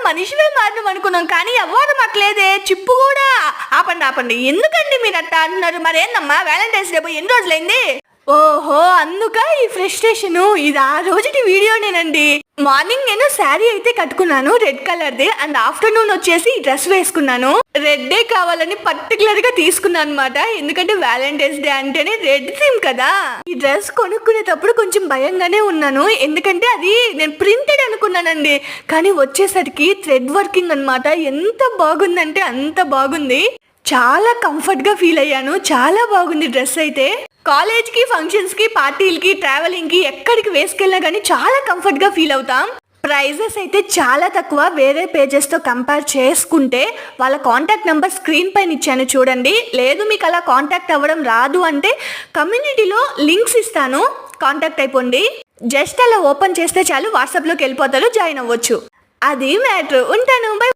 మనిషివే మారినాం అనుకున్నాం, కానీ ఎవరు అట్లేదే. చిప్పు కూడా. ఆపండి, ఎందుకండి మీరు అట్లా అంటున్నారు? మరేందమ్మా వ్యాలంటైన్స్ డే పోయి ఎన్ని రోజులైంది? ఓహో, అందుక ఈ ఫ్రస్ట్రేషన్. ఇది ఆ రోజుటి వీడియోనేనండి. మార్నింగ్ నేను శారీ అయితే కట్టుకున్నాను, రెడ్ కలర్ది. అండ్ ఆఫ్టర్నూన్ వచ్చేసి డ్రెస్ వేసుకున్నాను. రెడ్డే కావాలని పర్టికులర్ గా తీసుకున్నాను అనమాట. ఎందుకంటే వ్యాలంటైన్స్ డే అంటేనే రెడ్ థీమ్ కదా. ఈ డ్రెస్ కొనుక్కునేటప్పుడు కొంచెం భయంగానే ఉన్నాను, ఎందుకంటే అది నేను ప్రింటెడ్ అనుకున్నానండి. కానీ వచ్చేసరికి థ్రెడ్ వర్కింగ్ అనమాట. ఎంత బాగుందంటే అంత బాగుంది. చాలా కంఫర్ట్ గా ఫీల్ అయ్యాను. చాలా బాగుంది డ్రెస్ అయితే. కాలేజ్ కి, ఫంక్షన్స్ కి, పార్టీలకి, ట్రావెలింగ్ కి ఎక్కడికి వేసుకెళ్ళినా కానీ చాలా కంఫర్ట్ గా ఫీల్ అవుతాం. ప్రైజెస్ అయితే చాలా తక్కువ. వేరే పేజెస్ తో కంపేర్ చేసుకుంటే వాళ్ళ కాంటాక్ట్ నెంబర్ స్క్రీన్ పైన ఇచ్చాను చూడండి. లేదు మీకు అలా కాంటాక్ట్ అవ్వడం రాదు అంటే కమ్యూనిటీలో లింక్స్ ఇస్తాను, కాంటాక్ట్ అయిపోండి. జస్ట్ అలా ఓపెన్ చేస్తే చాలు, వాట్సాప్లోకి వెళ్ళిపోతారు, జాయిన్ అవ్వచ్చు. అది మ్యాటర్. ఉంటాను, బై.